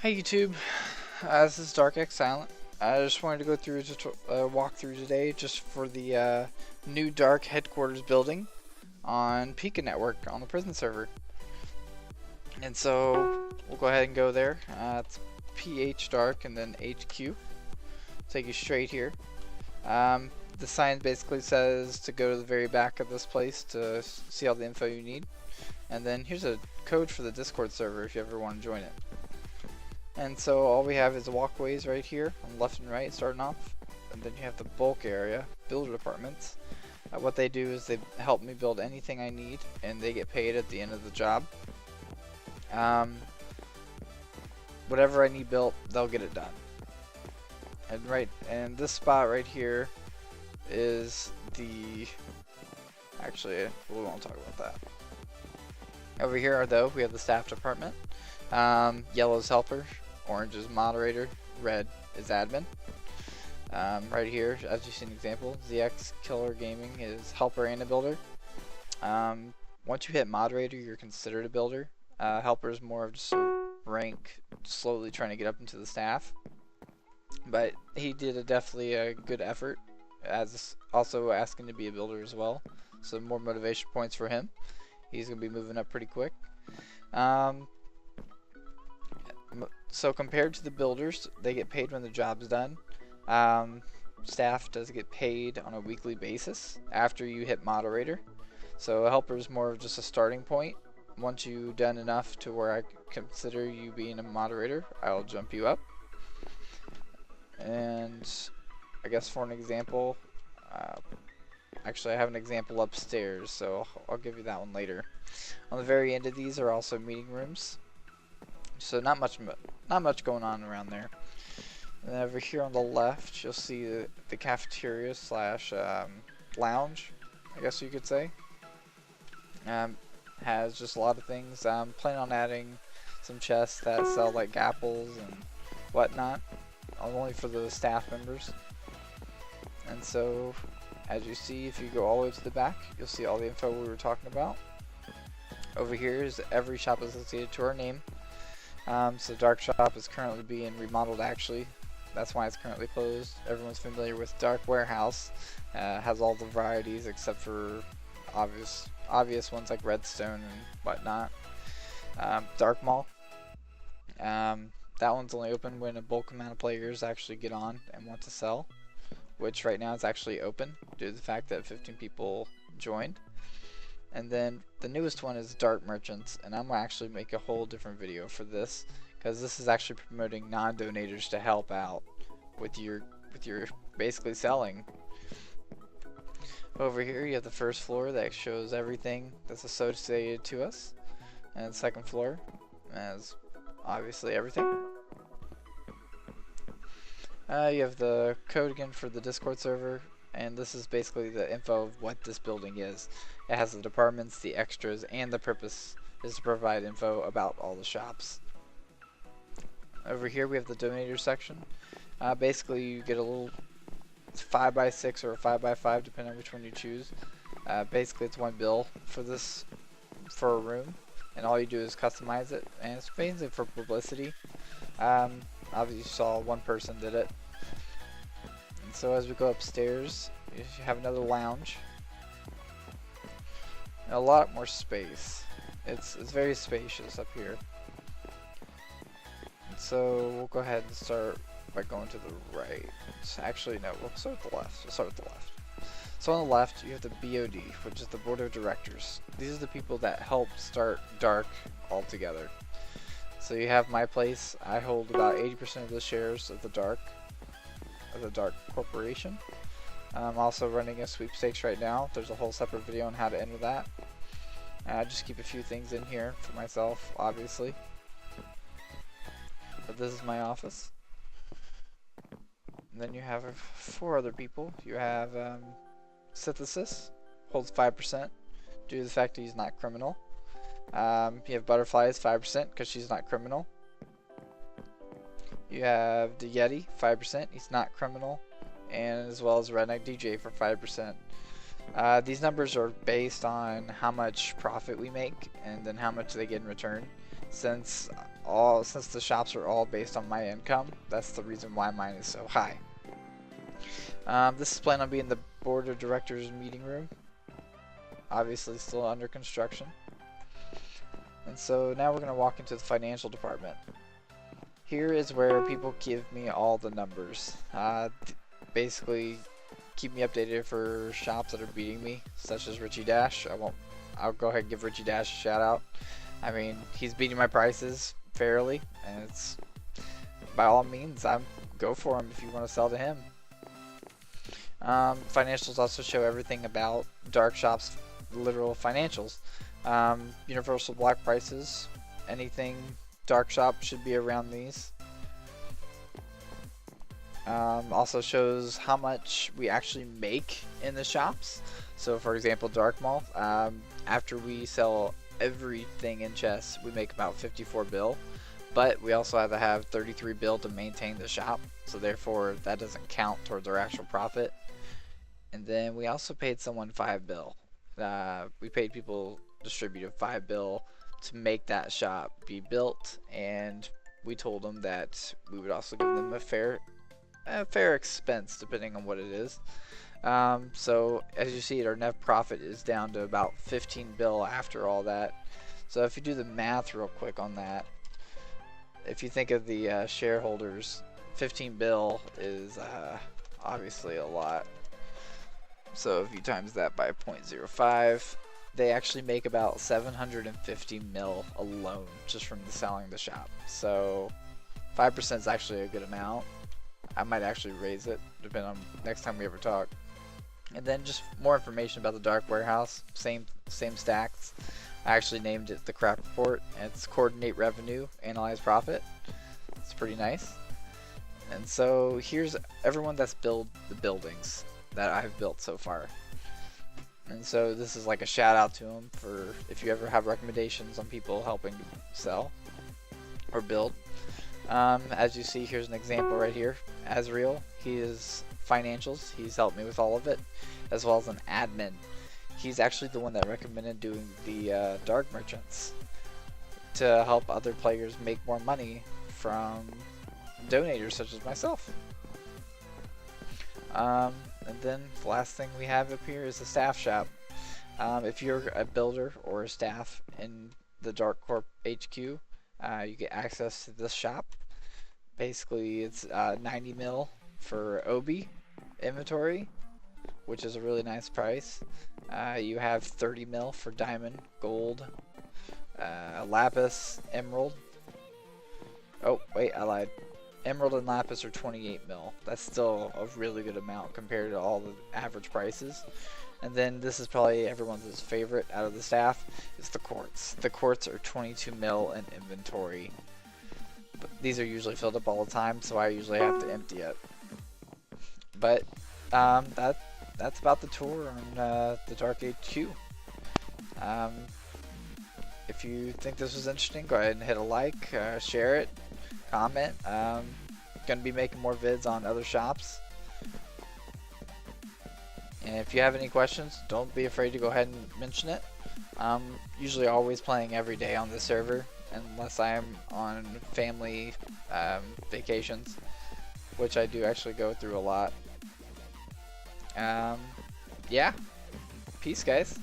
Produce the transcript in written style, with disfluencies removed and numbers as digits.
Hi YouTube, this is DarkxSilent. I just wanted to go through a walkthrough today just for the new Dark headquarters building on Pika-Network on the prison server. And so we'll go ahead and go there. It's PH Dark and then HQ. Take you straight here. The sign basically says to go to the very back of this place to see all the info you need. And then here's a code for the Discord server if you ever want to join it. And so all we have is walkways right here on left and right starting off, and then you have the bulk area, builder departments. What they do is they help me build anything I need, and they get paid at the end of the job. Whatever I need built, they'll get it done. And this spot right here is the, actually we won't talk about that. Over here though we have the staff department. Yellow is helper, orange is moderator, red is admin. Right here, as you see an example, ZX Killer Gaming is helper and a builder. Once you hit moderator, you're considered a builder. Helper is more of just a rank, slowly trying to get up into the staff. But he did definitely a good effort, as also asking to be a builder as well. So more motivation points for him. He's going to be moving up pretty quick. So compared to the builders, they get paid when the job's done. Staff does get paid on a weekly basis after you hit moderator. So a helper is more of just a starting point. Once you've done enough to where I consider you being a moderator, I'll jump you up. And I guess for an example, actually I have an example upstairs, so I'll give you that one later. On the very end of these are also meeting rooms. So not much going on around there. And then over here on the left, you'll see the cafeteria slash lounge, I guess you could say. Has just a lot of things. I'm planning on adding some chests that sell like apples and whatnot, only for the staff members. And so, as you see, if you go all the way to the back, you'll see all the info we were talking about. Over here is every shop associated to our name. So Dark Shop is currently being remodeled actually. That's why it's currently closed. Everyone's familiar with Dark Warehouse. Has all the varieties except for obvious ones like Redstone and whatnot. Dark Mall. That one's only open when a bulk amount of players actually get on and want to sell. Which right now is actually open due to the fact that 15 people joined. And then the newest one is Dark Merchants, and I'm going to actually make a whole different video for this, because this is actually promoting non-donators to help out with your basically selling. Over here you have the first floor that shows everything that's associated to us, and the second floor has obviously everything. You have the code again for the Discord server, and this is basically the info of what this building is. It has the departments, the extras, and the purpose is to provide info about all the shops. Over here we have the donator section. Basically you get a little 5x6 or a 5x5 depending on which one you choose. Basically it's one bill for a room, and all you do is customize it, and it's basically for publicity. Obviously you saw one person did it. And so as we go upstairs, you have another lounge. And a lot more space. It's very spacious up here. And so we'll go ahead and start by going to the right. Actually no, we'll start with the left. We'll start with the left. So on the left you have the BOD, which is the Board of Directors. These are the people that helped start Dark altogether. So you have my place. I hold about 80% of the shares of the Dark Corporation. I'm also running a sweepstakes right now. There's a whole separate video on how to enter that. I just keep a few things in here for myself, obviously. But this is my office. And then you have 4 other people. You have Synthesis, holds 5% due to the fact that he's not criminal. You have Butterflies, 5% because she's not criminal. You have the Yeti, 5%, he's not criminal. And as well as Redneck DJ for 5%. These numbers are based on how much profit we make and then how much they get in return. Since since the shops are all based on my income, that's the reason why mine is so high. This is planned on being the board of directors meeting room. Obviously still under construction. And so now we're going to walk into the financial department. Here is where people give me all the numbers. Basically keep me updated for shops that are beating me, such as Richie Dash. I'll go ahead and give Richie Dash a shout out. I mean, he's beating my prices fairly, and it's by all means, go for him if you want to sell to him. Financials also show everything about Dark Shop's literal financials. Universal block prices, anything Dark Shop should be around these. Also shows how much we actually make in the shops. So for example, Dark Mall, after we sell everything in chests, we make about 54 bill, but we also have to have 33 bill to maintain the shop, so therefore that doesn't count towards our actual profit. And then we also paid someone 5 bill. We paid people distributed 5 bill to make that shop be built, and we told them that we would also give them a fair expense depending on what it is. So as you see, our net profit is down to about 15 bill after all that. So if you do the math real quick on that, if you think of the shareholders, 15 bill is obviously a lot. So if you times that by 0.05, they actually make about 750 mil alone just from selling the shop. So 5% is actually a good amount. I might actually raise it depending on next time we ever talk. And then just more information about the Dark Warehouse, same stacks. I actually named it the Crap Report, and it's coordinate revenue, analyze profit. It's pretty nice. And so here's everyone that's built the buildings that I've built so far. And so this is like a shout out to them for if you ever have recommendations on people helping sell or build. As you see, here's an example right here. Azriel, he is financials. He's helped me with all of it, as well as an admin. He's actually the one that recommended doing the dark merchants to help other players make more money from donators such as myself. And then the last thing we have up here is the staff shop. If you're a builder or a staff in the Dark Corp HQ, you get access to this shop. Basically, it's 90 mil for Obi inventory, which is a really nice price. You have 30 mil for diamond, gold, lapis, emerald. Oh, wait, I lied. Emerald and lapis are 28 mil. That's still a really good amount compared to all the average prices. And then this is probably everyone's favorite out of the staff, is the quartz. The quartz are 22 mil in inventory. But these are usually filled up all the time, so I usually have to empty it. But that's about the tour on the DarkHQ. If you think this was interesting, go ahead and hit a like, share it, comment. Gonna be making more vids on other shops. And if you have any questions, don't be afraid to go ahead and mention it. I'm usually always playing every day on this server, unless I am on family vacations, which I do actually go through a lot. Yeah, peace guys.